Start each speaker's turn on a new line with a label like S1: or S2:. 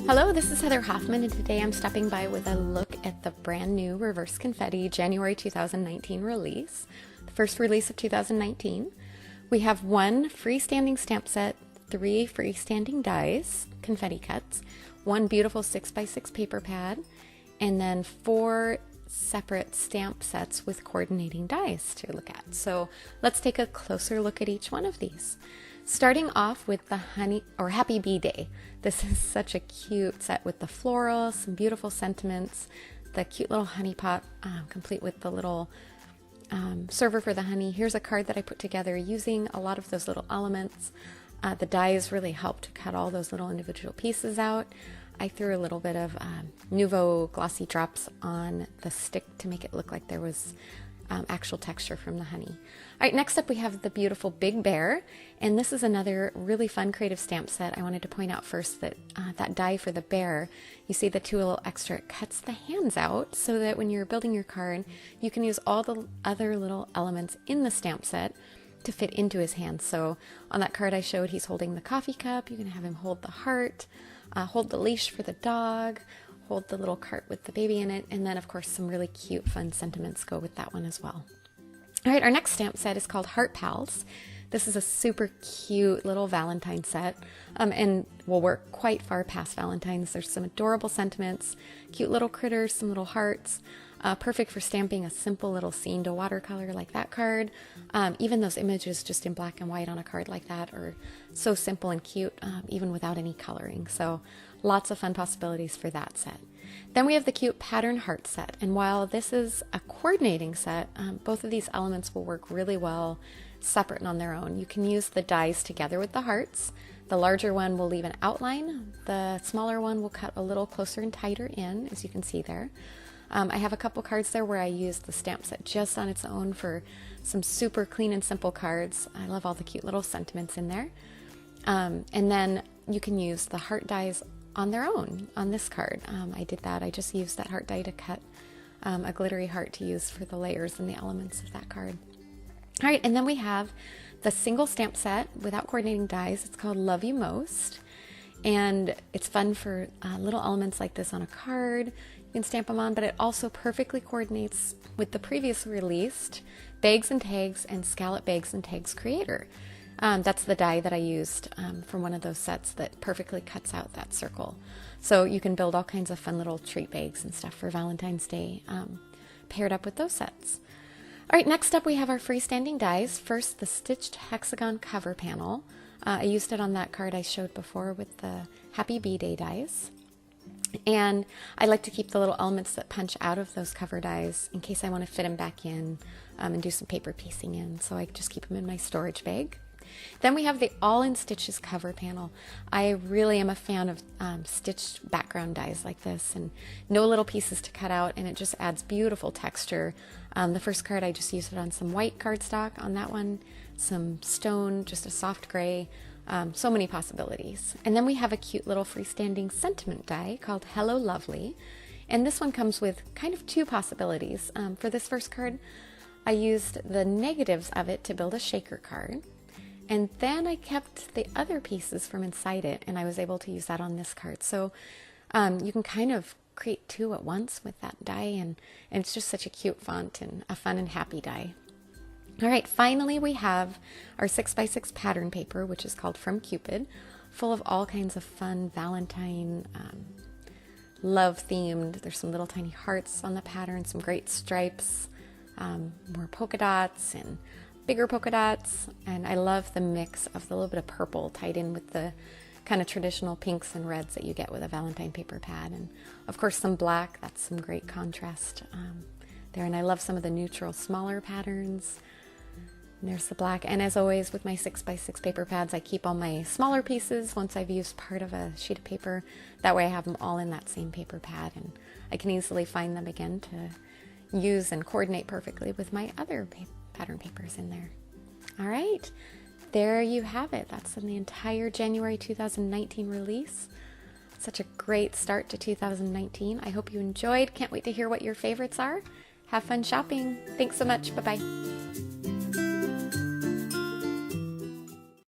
S1: Hello, this is Heather Hoffman, and today I'm stopping by with a look at the brand new Reverse Confetti January 2019 release, the first release of 2019. We have one freestanding stamp set, 3 freestanding dies, confetti cuts, one beautiful 6x6 paper pad, and then 4 separate stamp sets with coordinating dies to look at. So let's take a closer look at each one of these. Starting off with the Happy Bday. This is such a cute set with the floral, some beautiful sentiments, the cute little honey pot, complete with the little server for the honey. Here's a card that I put together using a lot of those little elements. The dies really help to cut all those little individual pieces out. I threw a little bit of Nouveau glossy drops on the stick to make it look like there was actual texture from the honey. All right, next up we have the beautiful Big Bear, and this is another really fun creative stamp set. I wanted to point out first that that die for the bear, you see the 2 little extra, it cuts the hands out so that when you're building your card, you can use all the other little elements in the stamp set to fit into his hands. So on that card I showed, he's holding the coffee cup. You can have him hold the heart, hold the leash for the dog, hold the little cart with the baby in it, and then of course some really cute fun sentiments go with that one as well. All right, our next stamp set is called Hart Pals. This is a super cute little Valentine set, and will work quite far past Valentine's. There's some adorable sentiments, cute little critters, some little hearts, perfect for stamping a simple little scene to watercolor like that card. Even those images just in black and white on a card like that are so simple and cute, even without any coloring. So lots of fun possibilities for that set. Then we have the cute pattern heart set, and while this is a coordinating set, both of these elements will work really well separate and on their own. You can use the dies together with the hearts. The larger one will leave an outline. The smaller one will cut a little closer and tighter in, as you can see there. I have a couple cards there where I used the stamp set just on its own for some super clean and simple cards. I love all the cute little sentiments in there. And then you can use the heart dies on their own on this card. I did that. I just used that heart die to cut a glittery heart to use for the layers and the elements of that card. All right, and then we have the single stamp set without coordinating dies. It's called Love You Most, and it's fun for little elements like this on a card. You can stamp them on, but it also perfectly coordinates with the previously released Bags and Tags and Scallop Bags and Tags Creator. That's the die that I used from one of those sets that perfectly cuts out that circle. So you can build all kinds of fun little treat bags and stuff for Valentine's Day paired up with those sets. All right, next up we have our freestanding dies. First, the stitched hexagon cover panel. I used it on that card I showed before with the Happy Bday dies. And I like to keep the little elements that punch out of those cover dies in case I want to fit them back in and do some paper piecing in. So I just keep them in my storage bag. Then we have the All in Stitches cover panel. I really am a fan of stitched background dies like this, and no little pieces to cut out, and it just adds beautiful texture. The first card I just used it on some white cardstock on that one, some stone, just a soft gray, so many possibilities. And then we have a cute little freestanding sentiment die called Hello Lovely, and this one comes with kind of 2 possibilities. For this first card, I used the negatives of it to build a shaker card. And then I kept the other pieces from inside it, and I was able to use that on this card. So you can kind of create 2 at once with that die, and it's just such a cute font and a fun and happy die. All right, finally we have our 6x6 pattern paper, which is called From Cupid, full of all kinds of fun Valentine love themed. There's some little tiny hearts on the pattern, some great stripes, more polka dots and bigger polka dots, and I love the mix of the little bit of purple tied in with the kind of traditional pinks and reds that you get with a Valentine paper pad, and of course some black. That's some great contrast there, and I love some of the neutral smaller patterns. And there's the black, and as always with my 6x6 paper pads, I keep all my smaller pieces once I've used part of a sheet of paper. That way I have them all in that same paper pad, and I can easily find them again to use and coordinate perfectly with my other pattern papers in there. All right, there you have it. That's in the entire January 2019 release. Such a great start to 2019. I hope you enjoyed. Can't wait to hear what your favorites are. Have fun shopping. Thanks so much. Bye-bye.